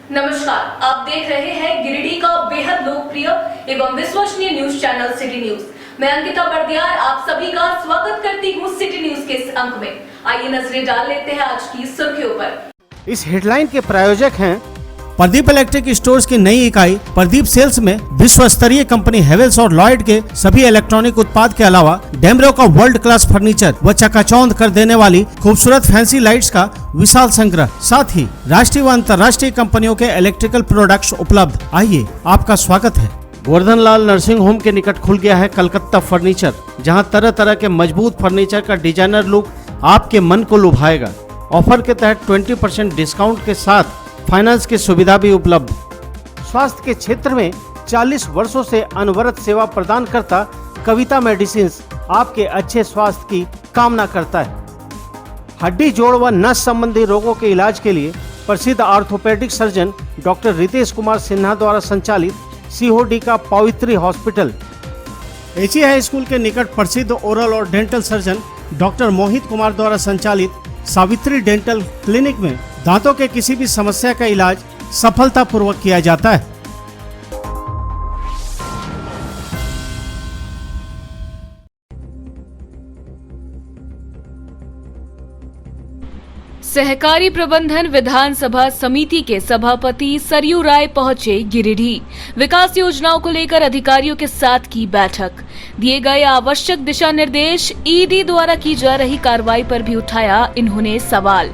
नमस्कार, आप देख रहे हैं गिरिडीह का बेहद लोकप्रिय एवं विश्वसनीय न्यूज चैनल सिटी न्यूज। मैं अंकिता बर्दियार आप सभी का स्वागत करती हूँ सिटी न्यूज के इस अंक में। आइए नजरें डाल लेते हैं आज की सुर्खियों पर। इस हेडलाइन के प्रायोजक हैं प्रदीप इलेक्ट्रिक स्टोर्स की नई इकाई प्रदीप सेल्स में विश्व स्तरीय कंपनी हेवेल्स और लॉयड के सभी इलेक्ट्रॉनिक उत्पाद के अलावा डेमरो का वर्ल्ड क्लास फर्नीचर व चकाचौंध कर देने वाली खूबसूरत फैंसी लाइट्स का विशाल संग्रह, साथ ही राष्ट्रीय व अंतर्राष्ट्रीय कंपनियों के इलेक्ट्रिकल प्रोडक्ट्स उपलब्ध। आइए, आपका स्वागत है। गोवर्धन लाल नर्सिंग होम के निकट खुल गया है कलकत्ता फर्नीचर, जहां तरह तरह के मजबूत फर्नीचर का डिजाइनर लुक आपके मन को लुभाएगा। ऑफर के तहत 20% डिस्काउंट के साथ फाइनेंस की सुविधा भी उपलब्ध। स्वास्थ्य के क्षेत्र में 40 वर्षों से अनवरत सेवा प्रदान करता कविता मेडिसिन्स आपके अच्छे स्वास्थ्य की कामना करता है। हड्डी, जोड़ व नस संबंधी रोगों के इलाज के लिए प्रसिद्ध orthopaedic surgeon doctor Ritesh Kumar Sinha द्वारा संचालित सीओडी का पवित्री हॉस्पिटल। एची हाई स्कूल के निकट प्रसिद्ध ओरल और dental surgeon doctor Mohit Kumar द्वारा संचालित सावित्री डेंटल क्लिनिक में दांतों के किसी भी समस्या का इलाज सफलतापूर्वक किया जाता है। सहकारी प्रबंधन विधानसभा समिति के सभापति सरयू राय पहुंचे गिरिडीह। विकास योजनाओं को लेकर अधिकारियों के साथ की बैठक। दिए गए आवश्यक दिशा निर्देश, ईडी द्वारा की जा रही कार्रवाई पर भी उठाया इन्होंने सवाल।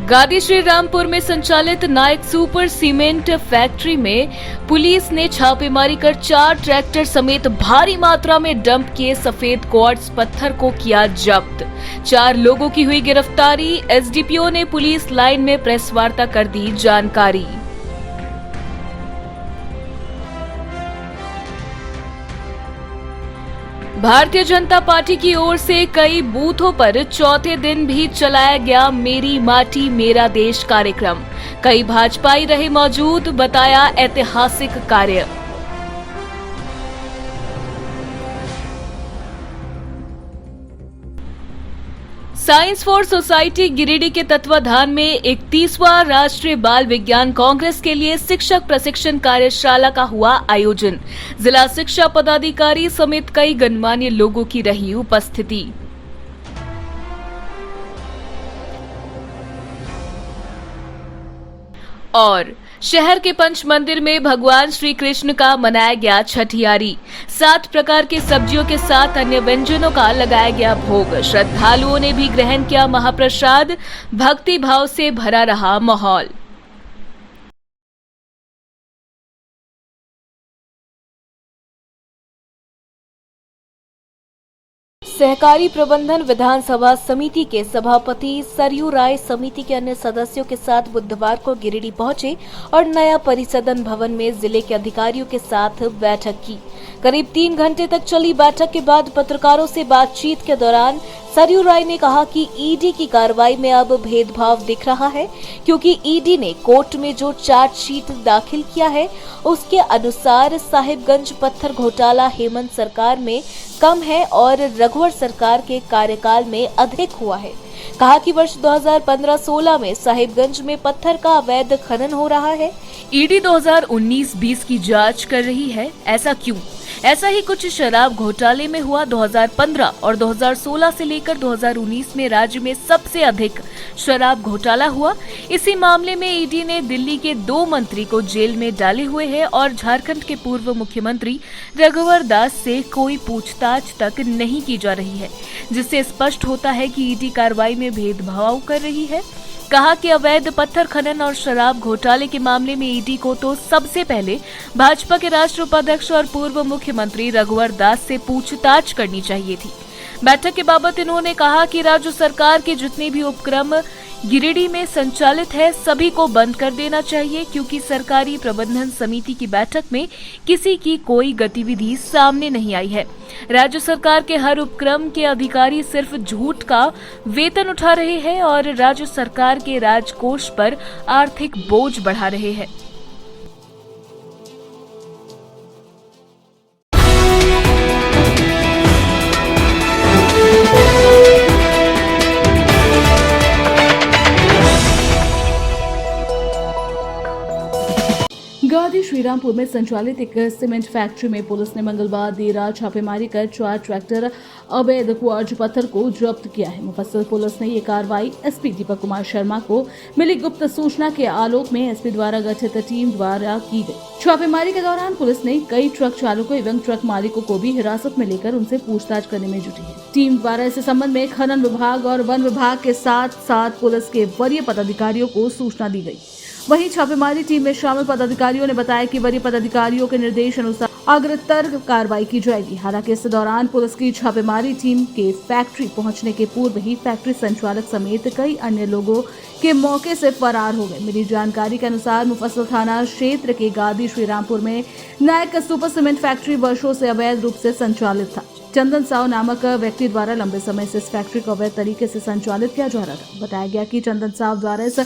गादी श्री रामपुर में संचालित नायक सुपर सीमेंट फैक्ट्री में पुलिस ने छापेमारी कर 4 ट्रैक्टर समेत भारी मात्रा में डंप किए सफेद क्वार्ट्ज पत्थर को किया जब्त। 4 लोगों की हुई गिरफ्तारी। एसडीपीओ ने पुलिस लाइन में प्रेस वार्ता कर दी जानकारी। भारतीय जनता पार्टी की ओर से कई बूथों पर चौथे दिन भी चलाया गया मेरी माटी मेरा देश कार्यक्रम। कई भाजपाई रहे मौजूद, बताया ऐतिहासिक कार्य। साइंस फॉर सोसाइटी गिरिडीह के तत्वाधान में 31वां राष्ट्रीय बाल विज्ञान कांग्रेस के लिए शिक्षक प्रशिक्षण कार्यशाला का हुआ आयोजन। जिला शिक्षा पदाधिकारी समेत कई गणमान्य लोगों की रही उपस्थिति। और शहर के पंच मंदिर में भगवान श्री कृष्ण का मनाया गया छठियारी। 7 प्रकार की सब्जियों के साथ अन्य व्यंजनों का लगाया गया भोग। श्रद्धालुओं ने भी ग्रहण किया महाप्रसाद। भक्ति भाव से भरा रहा माहौल। सहकारी प्रबंधन विधानसभा समिति के सभापति सरयू राय समिति के अन्य सदस्यों के साथ बुधवार को गिरिडीह पहुंचे और नया परिसदन भवन में जिले के अधिकारियों के साथ बैठक की। करीब 3 घंटे तक चली बैठक के बाद पत्रकारों से बातचीत के दौरान सरयू राय ने कहा कि ईडी की कार्रवाई में अब भेदभाव दिख रहा है, क्योंकि ईडी ने कोर्ट में जो चार्जशीट दाखिल किया है उसके अनुसार साहिबगंज पत्थर घोटाला हेमंत सरकार में कम है और रघुवर सरकार के कार्यकाल में अधिक हुआ है। कहा कि वर्ष 2015-16 में साहिबगंज में पत्थर का अवैध खनन हो रहा है। ईडी 2019-20 की जांच कर रही है, ऐसा क्यों? ऐसा ही कुछ शराब घोटाले में हुआ। 2015 और 2016 से लेकर 2019 में राज्य में सबसे अधिक शराब घोटाला हुआ। इसी मामले में ईडी ने दिल्ली के 2 मंत्री को जेल में डाले हुए है और झारखंड के पूर्व मुख्यमंत्री रघुवर दास से कोई पूछताछ तक नहीं की जा रही है, जिससे स्पष्ट होता है कि ईडी कार्रवाई में भेदभाव कर रही है। कहा कि अवैध पत्थर खनन और शराब घोटाले के मामले में ईडी को तो सबसे पहले भाजपा के राष्ट्रीय उपाध्यक्ष और पूर्व मुख्यमंत्री रघुवर दास से पूछताछ करनी चाहिए थी। बैठक के बाबत इन्होंने कहा कि राज्य सरकार के जितने भी उपक्रम गिरिडीह में संचालित है सभी को बंद कर देना चाहिए, क्योंकि सरकारी प्रबंधन समिति की बैठक में किसी की कोई गतिविधि सामने नहीं आई है। राज्य सरकार के हर उपक्रम के अधिकारी सिर्फ झूठ का वेतन उठा रहे हैं और राज्य सरकार के राजकोष पर आर्थिक बोझ बढ़ा रहे हैं। श्रीरामपुर में संचालित एक सीमेंट फैक्ट्री में पुलिस ने मंगलवार देर रात छापेमारी कर 4 ट्रैक्टर अवैध क्वार्ज पत्थर को जब्त किया है। मुफस्सिल पुलिस ने ये कार्रवाई एसपी दीपक कुमार शर्मा को मिली गुप्त सूचना के आलोक में एसपी द्वारा गठित टीम द्वारा की गई। छापेमारी के दौरान पुलिस ने कई ट्रक चालकों एवं ट्रक मालिकों को भी हिरासत में लेकर उनसे पूछताछ करने में जुटी है। टीम द्वारा इस संबंध में खनन विभाग और वन विभाग के साथ साथ पुलिस के वरीय पदाधिकारियों को सूचना दी गई। वहीं छापेमारी टीम में शामिल पदाधिकारियों ने बताया कि वरीय पदाधिकारियों के निर्देश अनुसार अग्रतर कार्रवाई की जाएगी। हालांकि इस दौरान पुलिस की छापेमारी टीम के फैक्ट्री पहुंचने के पूर्व ही फैक्ट्री संचालक समेत कई अन्य लोगों के मौके से फरार हो गए। मिली जानकारी के अनुसार मुफस्सिल थाना क्षेत्र के गादी श्रीरामपुर में नायक सुपर सीमेंट फैक्ट्री वर्षों से अवैध रूप से संचालित था। चंदन साव नामक व्यक्ति द्वारा लंबे समय से इस फैक्ट्री को अवैध तरीके से संचालित किया जा रहा था। बताया गया कि चंदन साव द्वारा इस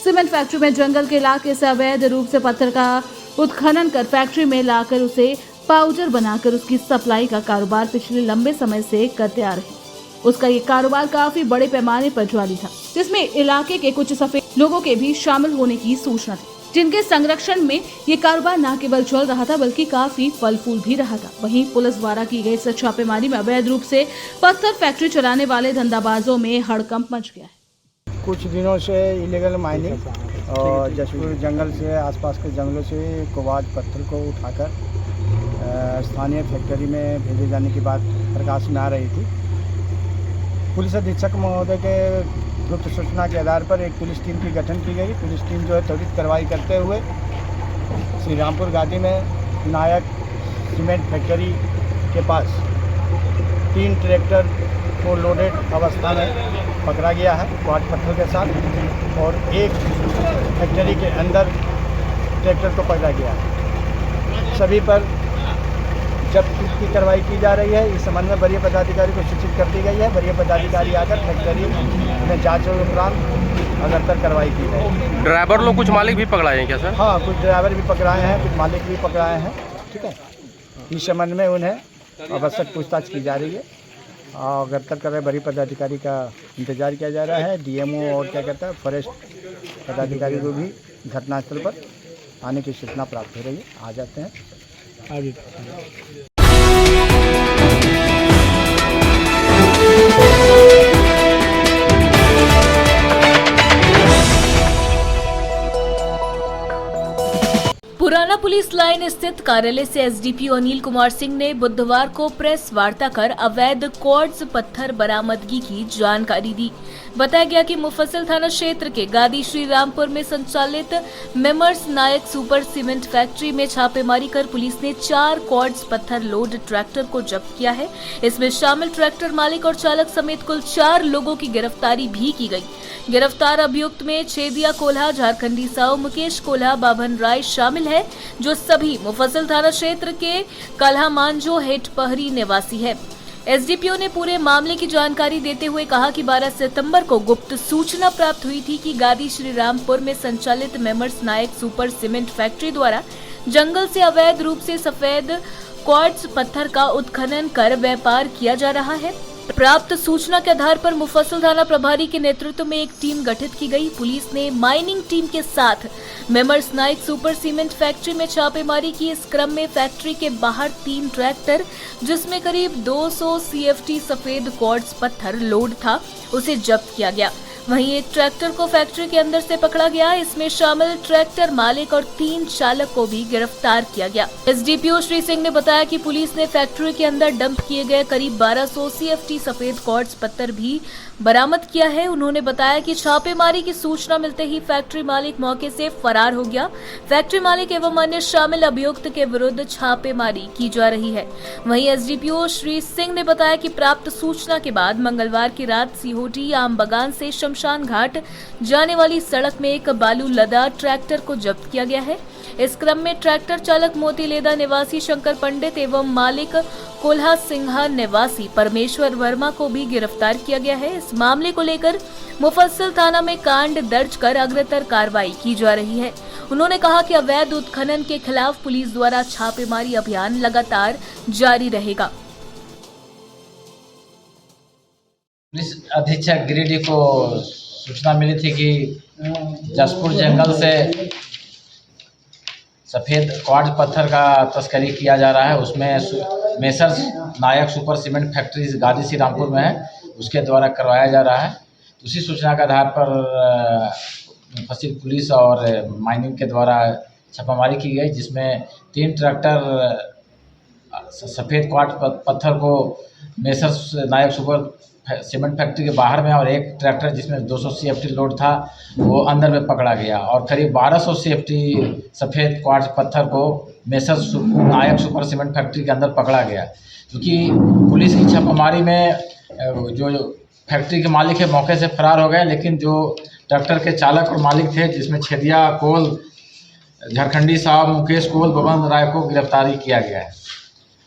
सीमेंट फैक्ट्री में जंगल के इलाके से अवैध रूप से पत्थर का उत्खनन कर फैक्ट्री में लाकर उसे पाउडर बनाकर उसकी सप्लाई का कारोबार पिछले लंबे समय से करते आ रहे। उसका ये कारोबार काफी बड़े पैमाने पर जारी था, जिसमें इलाके के कुछ सफेद लोगों के भी शामिल होने की सूचना थी, जिनके संरक्षण में ये कारोबार न केवल चल रहा था बल्कि काफी फल फूल भी रहा था। वहीं पुलिस द्वारा की गई इस छापेमारी में अवैध रूप से पत्थर फैक्ट्री चलाने वाले धंधाबाजों में हड़कंप मच गया है। कुछ दिनों से इलीगल माइनिंग और जशपुर जंगल से आसपास के जंगलों से क्वार्ज पत्थर को उठाकर स्थानीय फैक्ट्री में भेजे जाने की बात प्रकाश में आ रही थी। पुलिस अधीक्षक महोदय के गुप्त सूचना के आधार पर एक पुलिस टीम की गठन की गई। पुलिस टीम जो है त्वरित कार्रवाई करते हुए श्रीरामपुर घाटी में नायक सीमेंट फैक्ट्री के पास 3 ट्रैक्टर को लोडेड अवस्था में पकड़ा गया है क्वार्ज पत्थर के साथ, और एक फैक्ट्री के अंदर ट्रैक्टर को पकड़ा गया है। सभी पर जब्त की कार्रवाई की जा रही है। इस संबंध में वरीय पदाधिकारी को सूचित कर दी गई है। वरीय पदाधिकारी आकर फैक्ट्री में जांच के उपरांत अग्रतर कार्रवाई की जाएगी। ड्राइवर लोग कुछ मालिक भी पकड़ाए हैं क्या सर? हाँ, कुछ ड्राइवर भी पकड़ाए हैं, कुछ मालिक भी पकड़ाए हैं। ठीक है, इस संबंध में उन्हें आवश्यक पूछताछ की जा रही है और अग्रतर कर रहे वरीय पदाधिकारी का इंतजार किया जा रहा है। डीएमओ और क्या कहता है फॉरेस्ट पदाधिकारी को भी घटनास्थल पर आने की सूचना प्राप्त हो रही है। आ जाते हैं आगे। पुराना पुलिस लाइन स्थित कार्यालय से एसडीपीओ अनिल कुमार सिंह ने बुधवार को प्रेस वार्ता कर अवैध क्वार्ट्ज पत्थर बरामदगी की जानकारी दी। बताया गया कि मुफस्सिल थाना क्षेत्र के गादी श्रीरामपुर में संचालित मेमर्स नायक सुपर सीमेंट फैक्ट्री में छापेमारी कर पुलिस ने 4 क्वार्ट्ज पत्थर लोड ट्रैक्टर को जब्त किया है। इसमें शामिल ट्रैक्टर मालिक और चालक समेत कुल 4 लोगों की गिरफ्तारी भी की गई। गिरफ्तार अभियुक्त में छेदिया कोल्हा, झारखंडी साव, मुकेश कोल्हा, बाभन राय शामिल है, जो सभी मुफस्सिल थाना क्षेत्र के कल्हा मांझो हेटपहरी निवासी है। एसडीपीओ ने पूरे मामले की जानकारी देते हुए कहा कि 12 सितंबर को गुप्त सूचना प्राप्त हुई थी कि गादी श्रीरामपुर में संचालित मेमर्स नायक सुपर सीमेंट फैक्ट्री द्वारा जंगल से अवैध रूप से सफेद क्वार्ट्ज पत्थर का उत्खनन कर व्यापार किया जा रहा है। प्राप्त सूचना के आधार पर मुफस्सिल थाना प्रभारी के नेतृत्व में एक टीम गठित की गई। पुलिस ने माइनिंग टीम के साथ मेमर्स नाइक सुपर सीमेंट फैक्ट्री में छापेमारी की। इस क्रम में फैक्ट्री के बाहर 3 ट्रैक्टर, जिसमें करीब 200 सीएफटी सफेद क्वार्ट्ज पत्थर लोड था, उसे जब्त किया गया। वहीं एक ट्रैक्टर को फैक्ट्री के अंदर से पकड़ा गया। इसमें शामिल ट्रैक्टर मालिक और 3 चालक को भी गिरफ्तार किया गया। एसडीपीओ श्री सिंह ने बताया कि पुलिस ने फैक्ट्री के अंदर डंप किए गए करीब 1200 सीएफटी सफेद क्वार्ट्ज पत्थर भी बरामद किया है। उन्होंने बताया कि छापेमारी की सूचना मिलते ही फैक्ट्री मालिक मौके से फरार हो गया। फैक्ट्री मालिक एवं अन्य शामिल अभियुक्त के विरुद्ध छापेमारी की जा रही है। वहीं एसडीपीओ श्री सिंह ने बताया कि प्राप्त सूचना के बाद मंगलवार की रात सीहोटी आम बगान से शमशान घाट जाने वाली सड़क में एक बालू लदा ट्रैक्टर को जब्त किया गया है। इस क्रम में ट्रैक्टर चालक मोतीलेदा निवासी शंकर पंडित एवं मालिक कोल्हा सिंहा निवासी परमेश्वर वर्मा को भी गिरफ्तार किया गया है। इस मामले को लेकर मुफस्सिल थाना में कांड दर्ज कर अग्रतर कार्रवाई की जा रही है। उन्होंने कहा कि अवैध उत्खनन के खिलाफ पुलिस द्वारा छापेमारी अभियान लगातार जारी रहेगा। पुलिस अधीक्षक गिरिडीह को सूचना मिली थी कि जशपुर जंगल से सफ़ेद क्वार्ट्ज पत्थर का तस्करी किया जा रहा है। उसमें मेसर्स नायक सुपर सीमेंट फैक्ट्री गाजी श्री रामपुर में है, उसके द्वारा करवाया जा रहा है। उसी सूचना के आधार पर मुफस्सिल पुलिस और माइनिंग के द्वारा छापामारी की गई, जिसमें 3 ट्रैक्टर सफ़ेद क्वार्ट्ज पत्थर को मेसर्स नायक सुपर सीमेंट फैक्ट्री के बाहर में और एक ट्रैक्टर जिसमें 200 CFT लोड था वो अंदर में पकड़ा गया और करीब 1200 CFT सफ़ेद क्वार्ट्ज पत्थर को मेसर्स नायक सुपर सीमेंट फैक्ट्री के अंदर पकड़ा गया। क्योंकि पुलिस की छापामारी में जो फैक्ट्री के मालिक है मौके से फरार हो गए, लेकिन जो ट्रैक्टर के चालक और मालिक थे, जिसमें छेदिया कोल, झारखंडी साहब मुकेश कोल, बबन राय को गिरफ्तारी किया गया है।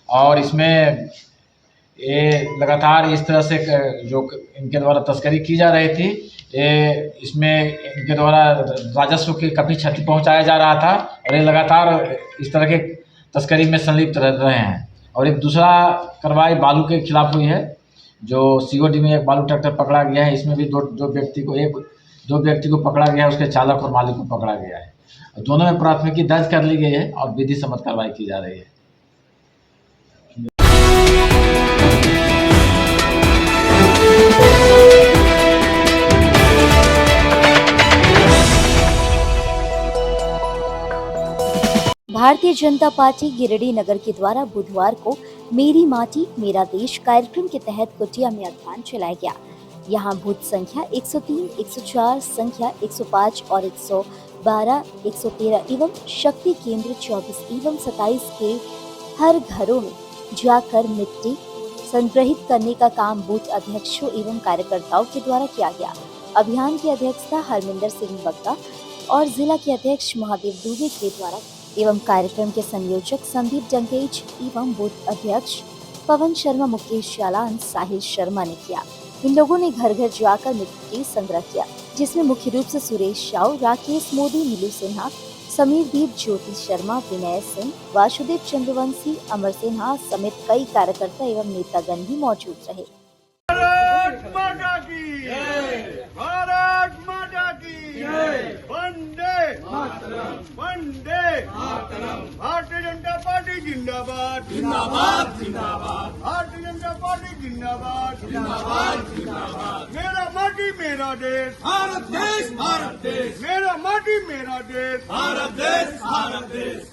और इसमें ये लगातार इस तरह से जो इनके द्वारा तस्करी की जा रही थी, इसमें इनके द्वारा राजस्व की काफ़ी क्षति पहुंचाया जा रहा था और ये लगातार इस तरह के तस्करी में संलिप्त रहे हैं। और एक दूसरा कार्रवाई बालू के खिलाफ हुई है, जो COD में एक बालू ट्रैक्टर पकड़ा गया है। इसमें भी दो व्यक्ति को पकड़ा गया है, उसके चालक और मालिक को पकड़ा गया है। दोनों में प्राथमिकी दर्ज कर ली गई है और विधि सम्मत कार्रवाई की जा रही है। भारतीय जनता पार्टी गिरिडीह नगर के द्वारा बुधवार को मेरी माटी मेरा देश कार्यक्रम के तहत कुटिया में अभियान चलाया गया। यहाँ बूथ संख्या 103, 104, संख्या 105 और 112, 113 एवं शक्ति केंद्र 24 एवं 27 के हर घरों में जाकर मिट्टी संग्रहित करने का काम बूथ अध्यक्षों एवं कार्यकर्ताओं के द्वारा किया गया। अभियान की अध्यक्षता हरमिंदर सिंह बग्गा और जिला के अध्यक्ष महादेव दुबे के द्वारा एवं कार्यक्रम के संयोजक संदीप डंकेज एवं बूथ अध्यक्ष पवन शर्मा, मुकेश जालान, साहिल शर्मा ने किया। इन लोगों ने घर घर जाकर मिट्टी संग्रह किया, जिसमें मुख्य रूप से सुरेश साहू, राकेश मोदी, नीलू सिन्हा, समीर दीप, ज्योति शर्मा, विनय सिंह, वासुदेव चंद्रवंशी, अमर सिन्हा समेत कई कार्यकर्ता एवं नेतागण भी मौजूद रहे। भारत माता की जय, भारत माता की जय, वंदे मातरम, वंदे मातरम। भारतीय जनता पार्टी जिंदाबाद, जिंदाबाद, जिंदाबाद। भारतीय जनता पार्टी जिंदाबाद, जिंदाबाद, जिंदाबाद। मेरा माटी मेरा देश, भारत देश, भारत देश। मेरा माटी मेरा देश, भारत देश, भारत देश।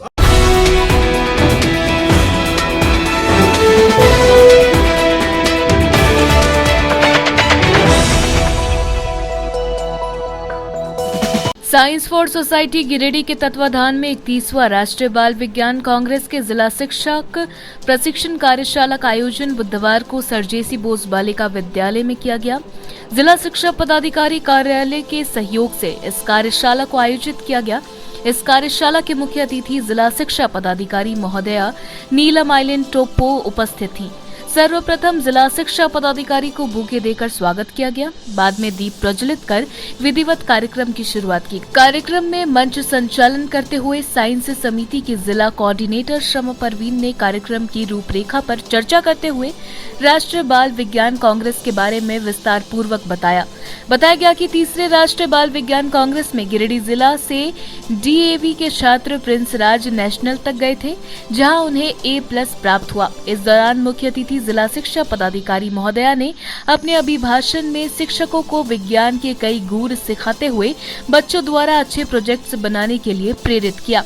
साइंस फॉर सोसाइटी गिरिडीह के तत्वाधान में 31वां राष्ट्रीय बाल विज्ञान कांग्रेस के जिला शिक्षक प्रशिक्षण कार्यशाला का आयोजन बुधवार को सर जेसी बोस बालिका विद्यालय में किया गया। जिला शिक्षा पदाधिकारी कार्यालय के सहयोग से इस कार्यशाला को आयोजित किया गया। इस कार्यशाला के मुख्य अतिथि जिला शिक्षा पदाधिकारी महोदया नीलम आइलैंड टोप्पो उपस्थित थी। सर्वप्रथम जिला शिक्षा पदाधिकारी को बुके देकर स्वागत किया गया। बाद में दीप प्रज्वलित कर विधिवत कार्यक्रम की शुरुआत की। कार्यक्रम में मंच संचालन करते हुए साइंस समिति की जिला कोऑर्डिनेटर शमा परवीन ने कार्यक्रम की रूपरेखा पर चर्चा करते हुए राष्ट्रीय बाल विज्ञान कांग्रेस के बारे में विस्तार पूर्वक बताया गया कि तीसरे राष्ट्रीय बाल विज्ञान कांग्रेस में गिरिडीह जिला से DAV के छात्र प्रिंस राज नेशनल तक गए थे, जहां उन्हें A+ प्राप्त हुआ। इस दौरान मुख्य अतिथि जिला शिक्षा पदाधिकारी महोदया ने अपने अभिभाषण में शिक्षकों को विज्ञान के कई गुर सिखाते हुए बच्चों द्वारा अच्छे प्रोजेक्ट्स बनाने के लिए प्रेरित किया।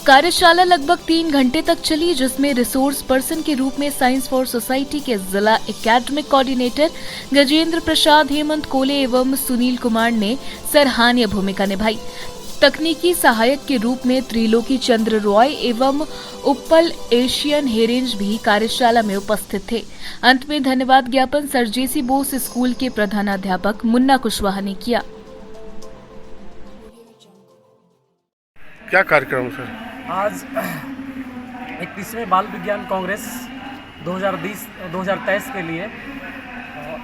कार्यशाला लगभग 3 घंटे तक चली, जिसमें रिसोर्स पर्सन के रूप में साइंस फॉर सोसाइटी के जिला एकेडमिक कोऑर्डिनेटर गजेंद्र प्रसाद, हेमंत कोले एवं सुनील कुमार ने सराहनीय भूमिका निभाई। तकनीकी सहायक के रूप में त्रिलोकी चंद्र रॉय एवं उपल एशियन हेरेंज भी कार्यशाला में उपस्थित थे। अंत में धन्यवाद ज्ञापन सर जेसी बोस स्कूल के प्रधानाध्यापक मुन्ना कुशवाहा ने किया। क्या कार्यक्रम सर? आज 31वें बाल विज्ञान कांग्रेस 2023 के लिए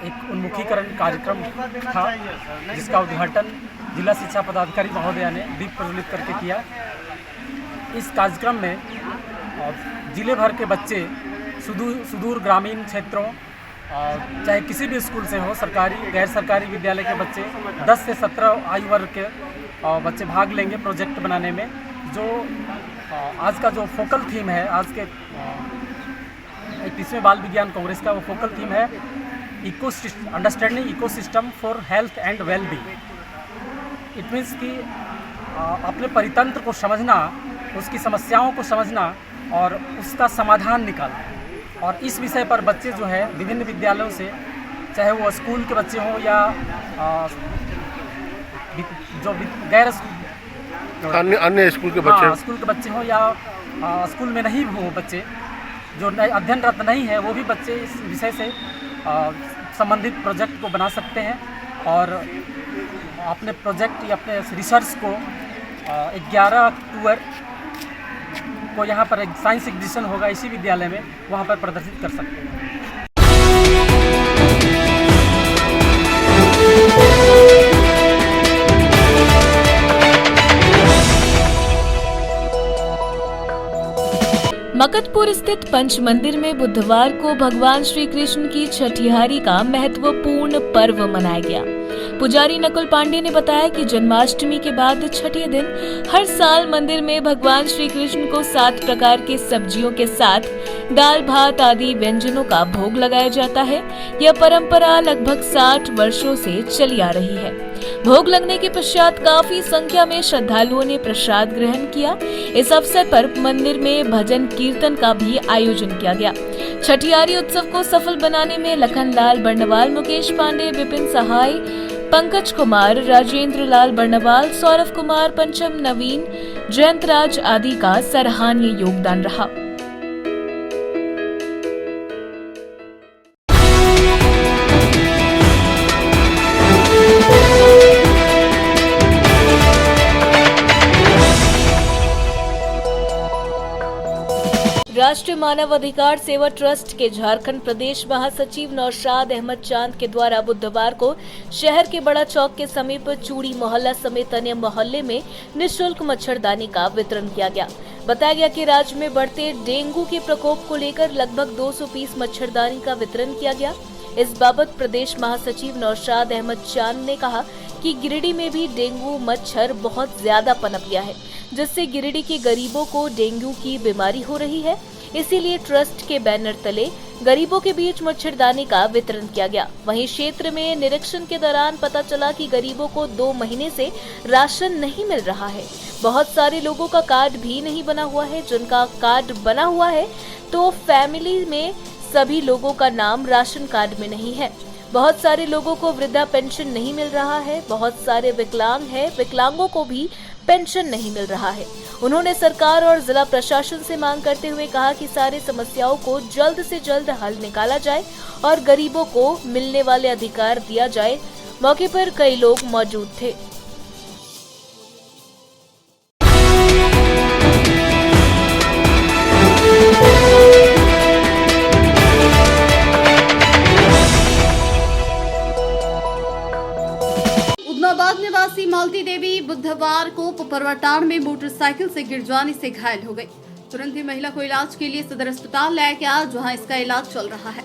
एक उन्मुखीकरण कार्यक्रम था, जिसका उद्घाटन जिला शिक्षा पदाधिकारी महोदया ने दीप प्रज्वलित करके किया। इस कार्यक्रम में जिले भर के बच्चे सुदूर ग्रामीण क्षेत्रों, चाहे किसी भी स्कूल से हो, सरकारी गैर सरकारी विद्यालय के बच्चे 10 से 17 आयु वर्ग के बच्चे भाग लेंगे प्रोजेक्ट बनाने में। जो आज का जो फोकल थीम है, आज के 31वें बाल विज्ञान कांग्रेस का वो फोकल थीम है understanding ecosystem for health and well being. It means कि अपने परितंत्र को समझना, उसकी समस्याओं को समझना और उसका समाधान निकालना। और इस विषय पर बच्चे जो है विभिन्न विद्यालयों से, चाहे वो स्कूल के बच्चे हों या जो गैर अन्य स्कूल के बच्चे, स्कूल के बच्चे हों या स्कूल में नहीं हों बच्चे, जो अध्ययनरत नहीं है, वो भी बच्चे इस विषय से संबंधित प्रोजेक्ट को बना सकते हैं और अपने प्रोजेक्ट या अपने रिसर्च को 11 अक्टूबर को यहाँ पर एक साइंस एग्जीबिशन होगा इसी विद्यालय में, वहाँ पर प्रदर्शित कर सकते हैं। मकतपुर स्थित पंच मंदिर में बुधवार को भगवान श्री कृष्ण की छठिहारी का महत्वपूर्ण पर्व मनाया गया। पुजारी नकुल पांडे ने बताया कि जन्माष्टमी के बाद छठे दिन हर साल मंदिर में भगवान श्री कृष्ण को 7 प्रकार के सब्जियों के साथ दाल भात आदि व्यंजनों का भोग लगाया जाता है। यह परंपरा लगभग 60 वर्षों से चली आ रही है। भोग लगने के पश्चात काफी संख्या में श्रद्धालुओं ने प्रसाद ग्रहण किया। इस अवसर पर मंदिर में भजन कीर्तन का भी आयोजन किया गया। छठियारी उत्सव को सफल बनाने में लखन लाल बर्णवाल, मुकेश पांडे, विपिन सहाय, पंकज कुमार, राजेंद्र लाल बर्णवाल, सौरभ कुमार, पंचम नवीन, जयंत राज आदि का सराहनीय योगदान रहा। राष्ट्रीय मानव अधिकार सेवा ट्रस्ट के झारखंड प्रदेश महासचिव नौशाद अहमद चांद के द्वारा बुधवार को शहर के बड़ा चौक के समीप चूड़ी मोहल्ला समेत अन्य मोहल्ले में निःशुल्क मच्छरदानी का वितरण किया गया। बताया गया कि राज्य में बढ़ते डेंगू के प्रकोप को लेकर लगभग 200 पीस मच्छरदानी का वितरण किया गया। इस बाबत प्रदेश महासचिव नौशाद अहमद चांद ने कहा कि गिरिडीह में भी डेंगू मच्छर बहुत ज्यादा पनप गया है, जिससे गिरिडीह के गरीबों को डेंगू की बीमारी हो रही है। इसीलिए ट्रस्ट के बैनर तले गरीबों के बीच मच्छरदानी का वितरण किया गया। वहीं क्षेत्र में निरीक्षण के दौरान पता चला कि गरीबों को 2 महीने से राशन नहीं मिल रहा है। बहुत सारे लोगों का कार्ड भी नहीं बना हुआ है। जिनका कार्ड बना हुआ है तो फैमिली में सभी लोगों का नाम राशन कार्ड में नहीं है। बहुत सारे लोगों को वृद्धा पेंशन नहीं मिल रहा है। बहुत सारे विकलांग हैं, विकलांगों को भी पेंशन नहीं मिल रहा है। उन्होंने सरकार और जिला प्रशासन से मांग करते हुए कहा कि सारी समस्याओं को जल्द से जल्द हल निकाला जाए और गरीबों को मिलने वाले अधिकार दिया जाए। मौके पर कई लोग मौजूद थे। उस्मानाबाद निवासी मालती देवी बुधवार को पपरवाटांड में मोटरसाइकिल से गिर जाने से घायल हो गई। तुरंत ही महिला को इलाज के लिए सदर अस्पताल लाया गया, जहां इसका इलाज चल रहा है।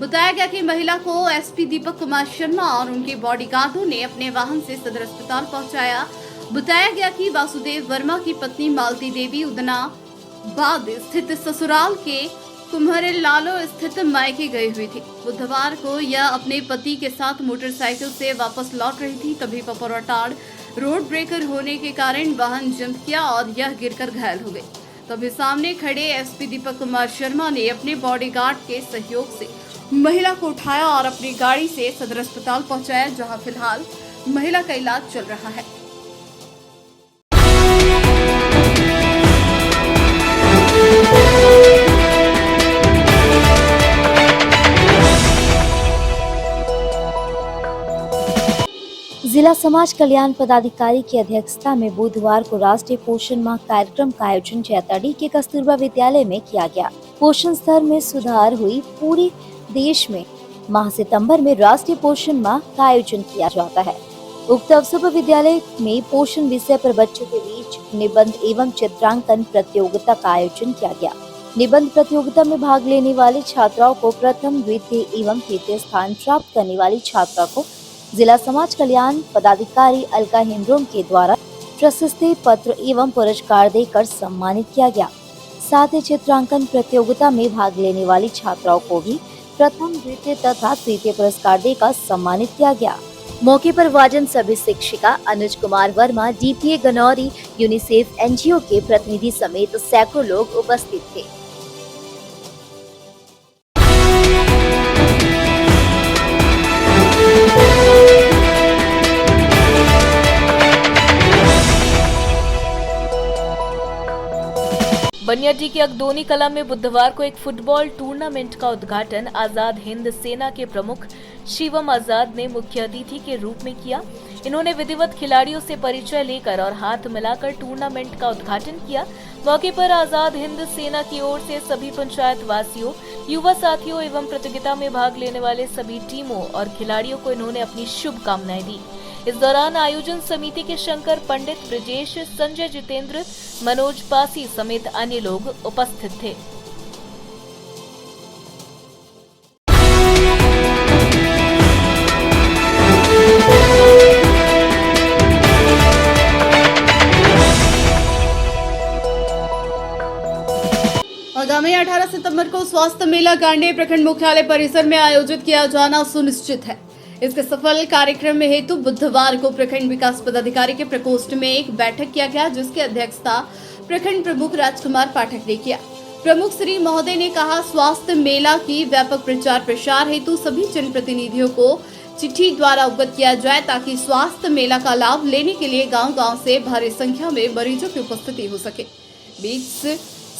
बताया गया कि महिला को एसपी दीपक कुमार शर्मा और उनके बॉडीगार्डों ने अपने वाहन से सदर अस्पताल पहुंचाया। बताया गया कि वासुदेव वर्मा की पत्नी मालती देवी उदनाबाद स्थित ससुराल के कुम्हरे लालो स्थित मायके गई हुई थी। बुधवार को यह अपने पति के साथ मोटरसाइकिल से वापस लौट रही थी। तभी पपरवाटांड रोड ब्रेकर होने के कारण वाहन जंप किया और यह गिरकर घायल हो गई। तभी सामने खड़े एसपी दीपक कुमार शर्मा ने अपने बॉडीगार्ड के सहयोग से महिला को उठाया और अपनी गाड़ी से सदर अस्पताल पहुंचाया, जहां फिलहाल महिला का इलाज चल रहा है। जिला समाज कल्याण पदाधिकारी की अध्यक्षता में बुधवार को राष्ट्रीय पोषण माह कार्यक्रम का आयोजन जैताडीह के कस्तूरबा विद्यालय में किया गया। पोषण स्तर में सुधार हुई। पूरे देश में माह सितंबर में राष्ट्रीय पोषण माह का आयोजन किया जाता है। उक्त अवसर पर विद्यालय में पोषण विषय पर बच्चों के बीच निबंध एवं चित्रांकन प्रतियोगिता का आयोजन किया गया। निबंध प्रतियोगिता में भाग लेने वाली छात्राओं को प्रथम, द्वितीय एवं तृतीय स्थान प्राप्त करने वाली छात्रा को जिला समाज कल्याण पदाधिकारी अलका हेम्ब्रोम के द्वारा प्रशस्ति पत्र एवं पुरस्कार देकर सम्मानित किया गया। साथ ही चित्रांकन प्रतियोगिता में भाग लेने वाली छात्राओं को भी प्रथम, द्वितीय तथा तृतीय पुरस्कार देकर सम्मानित किया गया। मौके पर वाजन सभी शिक्षिका Anuj Kumar Verma, DPA Ganauri, UNICEF NGO के प्रतिनिधि समेत सैकड़ों लोग उपस्थित थे। बनियाडी के अगदोनी कला में बुधवार को एक फुटबॉल टूर्नामेंट का उद्घाटन आजाद हिंद सेना के प्रमुख शिवम आजाद ने मुख्य अतिथि के रूप में किया। इन्होंने विधिवत खिलाड़ियों से परिचय लेकर और हाथ मिलाकर टूर्नामेंट का उद्घाटन किया। मौके पर आजाद हिंद सेना की ओर से सभी पंचायत वासियों, युवा साथियों एवं प्रतियोगिता में भाग लेने वाले सभी टीमों और खिलाड़ियों को इन्होंने अपनी शुभकामनाएं दी। इस दौरान आयोजन समिति के शंकर पंडित, ब्रजेश, संजय, जितेंद्र, मनोज पासी समेत अन्य लोग उपस्थित थे। आगामी 18 सितंबर को स्वास्थ्य मेला गांडे प्रखंड मुख्यालय परिसर में आयोजित किया जाना सुनिश्चित है। इसके सफल कार्यक्रम में हेतु बुधवार को प्रखंड विकास पदाधिकारी के प्रकोष्ठ में एक बैठक किया गया, जिसकी अध्यक्षता प्रखंड प्रमुख राजकुमार पाठक ने किया। प्रमुख श्री महोदय ने कहा, स्वास्थ्य मेला की व्यापक प्रचार प्रसार हेतु सभी जनप्रतिनिधियों को चिट्ठी द्वारा अवगत किया जाए, ताकि स्वास्थ्य मेला का लाभ लेने के लिए गांव-गांव से भारी संख्या में मरीजों की उपस्थिति हो सके। 20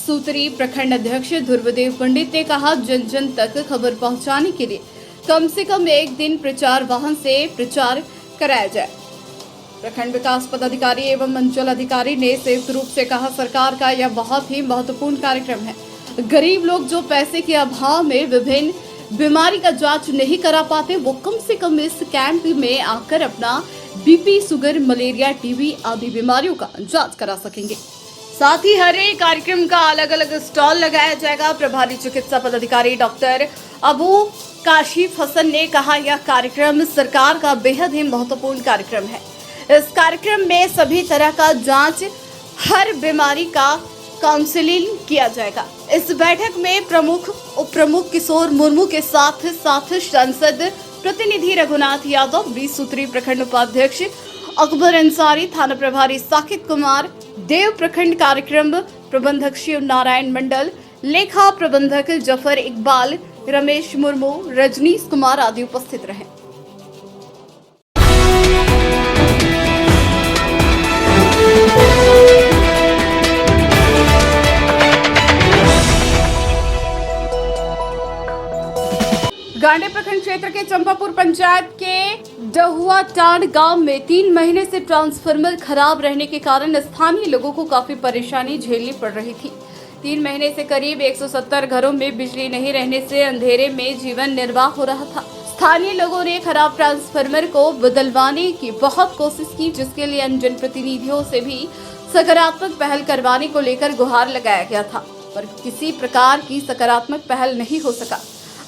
सूत्री प्रखंड अध्यक्ष ध्रुवदेव पंडित ने कहा, जन जन तक खबर पहुंचाने के लिए कम से कम एक दिन प्रचार वाहन से प्रचार कराया जाए। प्रखंड विकास पदाधिकारी एवं अंचल अधिकारी ने संयुक्त रूप से कहा, सरकार का यह बहुत ही महत्वपूर्ण कार्यक्रम है। गरीब लोग जो पैसे के अभाव में विभिन्न बीमारी का जांच नहीं करा पाते, वो कम से कम इस कैंप में आकर अपना BP, शुगर, मलेरिया, TB आदि बीमारियों का जांच करा सकेंगे। साथ ही हर एक कार्यक्रम का अलग अलग स्टॉल लगाया जाएगा। प्रभारी चिकित्सा पदाधिकारी डॉक्टर अबू काशिफ हसन ने कहा, यह कार्यक्रम सरकार का बेहद ही महत्वपूर्ण कार्यक्रम है। इस कार्यक्रम में सभी तरह का जांच, हर बीमारी का काउंसलिंग किया जाएगा। इस बैठक में प्रमुख, उप प्रमुख किशोर मुर्मू के साथ सांसद प्रतिनिधि रघुनाथ यादव, 20 सूत्री प्रखंड उपाध्यक्ष अकबर अंसारी, थाना प्रभारी साकिब कुमार देव, प्रखंड कार्यक्रम प्रबंधक शिव नारायण मंडल, लेखा प्रबंधक जफर इकबाल, रमेश मुर्मू, रजनीश कुमार आदि उपस्थित रहे। गांडे प्रखंड क्षेत्र के चंपापुर पंचायत के डहुआ टांड गांव में 3 महीने से ट्रांसफार्मर खराब रहने के कारण स्थानीय लोगों को काफी परेशानी झेलनी पड़ रही थी। 3 महीने से करीब 170 घरों में बिजली नहीं रहने से अंधेरे में जीवन निर्वाह हो रहा था। स्थानीय लोगों ने खराब ट्रांसफार्मर को बदलवाने की बहुत कोशिश की, जिसके लिए अन्य जनप्रतिनिधियों से भी सकारात्मक पहल करवाने को लेकर गुहार लगाया गया था, पर किसी प्रकार की सकारात्मक पहल नहीं हो सका।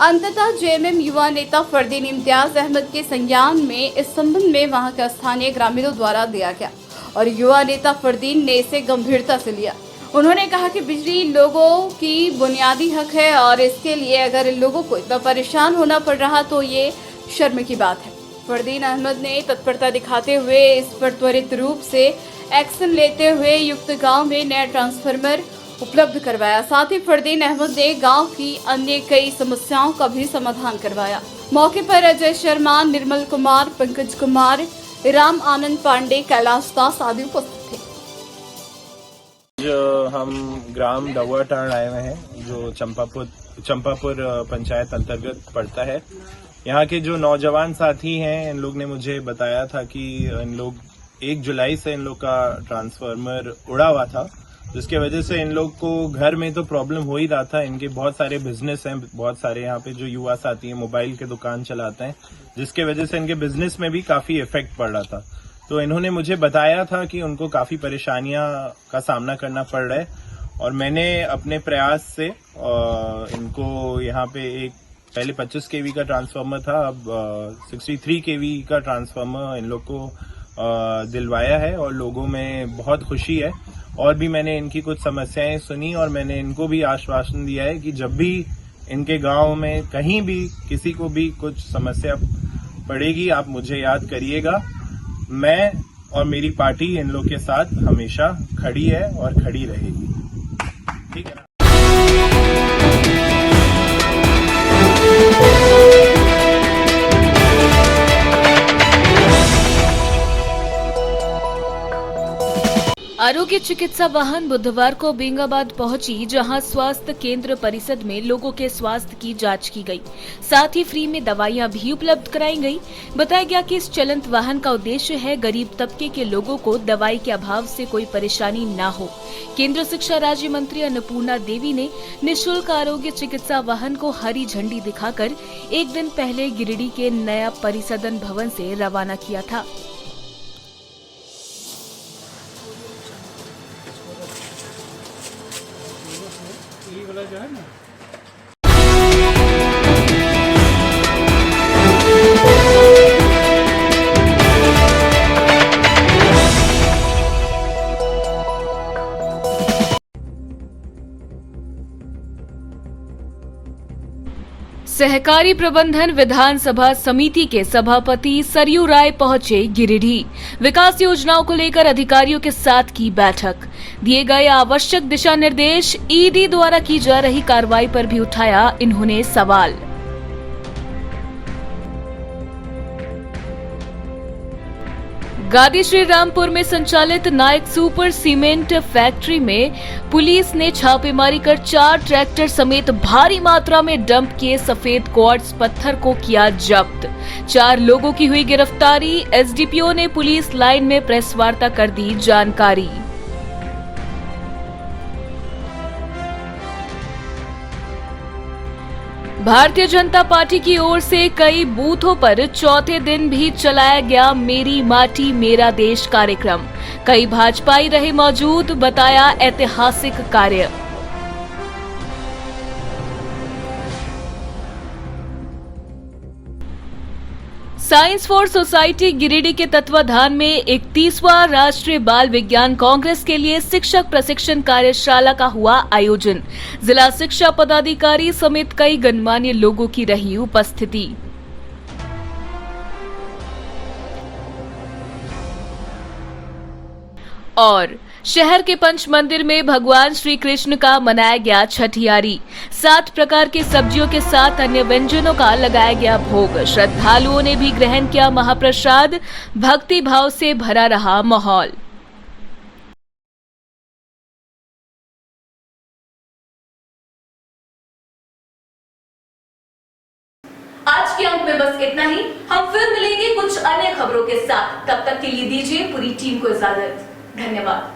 अंततः JMM युवा नेता फरदीन इम्तियाज अहमद के संज्ञान में इस संबंध में वहां के स्थानीय ग्रामीणों द्वारा दिया गया और युवा नेता फरदीन ने इसे गंभीरता से लिया। उन्होंने कहा कि बिजली लोगों की बुनियादी हक है और इसके लिए अगर लोगों को इतना परेशान होना पड़ रहा तो ये शर्म की बात है। फरदीन अहमद ने तत्परता दिखाते हुए इस पर त्वरित रूप से एक्शन लेते हुए युक्त गांव में नया ट्रांसफार्मर उपलब्ध करवाया। साथ ही फरदीन अहमद ने गांव की अन्य कई समस्याओं का भी समाधान करवाया। मौके पर अजय शर्मा, निर्मल कुमार, पंकज कुमार, राम आनंद पांडे, कैलाश दास आदि उपस्थित थे। जो हम ग्राम डहुआ टांड आए हुए हैं, जो चंपापुर पंचायत अंतर्गत पड़ता है। यहाँ के जो नौजवान साथी हैं, इन लोग ने मुझे बताया था कि इन लोग 1 जुलाई से इन लोग का ट्रांसफार्मर उड़ा हुआ था, जिसके वजह से इन लोग को घर में तो प्रॉब्लम हो ही रहा था। इनके बहुत सारे बिजनेस हैं, बहुत सारे यहाँ पे जो युवा साथी हैं मोबाइल के दुकान चलाते हैं, जिसके वजह से इनके बिजनेस में भी काफी इफेक्ट पड़ रहा था। तो इन्होंने मुझे बताया था कि उनको काफी परेशानियां का सामना करना पड़ रहा है और मैंने अपने प्रयास से इनको यहाँ पे एक पहले 25 kV का ट्रांसफार्मर था, अब 63 kV का ट्रांसफार्मर इन लोग को दिलवाया है और लोगों में बहुत खुशी है। और भी मैंने इनकी कुछ समस्याएं सुनी और मैंने इनको भी आश्वासन दिया है कि जब भी इनके गांव में कहीं भी किसी को भी कुछ समस्या पड़ेगी आप मुझे याद करिएगा। मैं और मेरी पार्टी इन लोग के साथ हमेशा खड़ी है और खड़ी रहेगी। ठीक है। आरोग्य चिकित्सा वाहन बुधवार को बेंगाबाद पहुंची, जहां स्वास्थ्य केंद्र परिसर में लोगों के स्वास्थ्य की जांच की गई। साथ ही फ्री में दवाइयां भी उपलब्ध कराई गई। बताया गया कि इस चलंत वाहन का उद्देश्य है गरीब तबके के लोगों को दवाई के अभाव से कोई परेशानी न हो। केंद्रीय शिक्षा राज्य मंत्री अन्नपूर्णा देवी ने निःशुल्क आरोग्य चिकित्सा वाहन को हरी झंडी दिखाकर एक दिन पहले गिरिडीह के नया परिसदन भवन से रवाना किया था। सहकारी प्रबंधन विधानसभा समिति के सभापति सरयू राय पहुंचे गिरिडीह। विकास योजनाओं को लेकर अधिकारियों के साथ की बैठक। दिए गए आवश्यक दिशा निर्देश, ईडी द्वारा की जा रही कार्रवाई पर भी उठाया इन्होंने सवाल। गादी श्री रामपुर में संचालित नायक सुपर सीमेंट फैक्ट्री में पुलिस ने छापेमारी कर 4 ट्रैक्टर समेत भारी मात्रा में डंप किए सफेद क्वार्ट्ज पत्थर को किया जब्त। 4 लोगों की हुई गिरफ्तारी। एसडीपीओ ने पुलिस लाइन में प्रेस वार्ता कर दी जानकारी। भारतीय जनता पार्टी की ओर से कई बूथों पर चौथे दिन भी चलाया गया मेरी माटी मेरा देश कार्यक्रम। कई भाजपाई रहे मौजूद, बताया ऐतिहासिक कार्य। साइंस फॉर सोसाइटी गिरिडीह के तत्वाधान में 31वां राष्ट्रीय बाल विज्ञान कांग्रेस के लिए शिक्षक प्रशिक्षण कार्यशाला का हुआ आयोजन। जिला शिक्षा पदाधिकारी समेत कई गणमान्य लोगों की रही उपस्थिति। और शहर के पंच मंदिर में भगवान श्री कृष्ण का मनाया गया छठियारी। 7 प्रकार की सब्जियों के साथ अन्य व्यंजनों का लगाया गया भोग। श्रद्धालुओं ने भी ग्रहण किया महाप्रसाद। भक्ति भाव से भरा रहा माहौल। आज के अंक में बस इतना ही। हम फिर मिलेंगे कुछ अन्य खबरों के साथ। तब तक के लिए दीजिए पूरी टीम को इजाजत। धन्यवाद।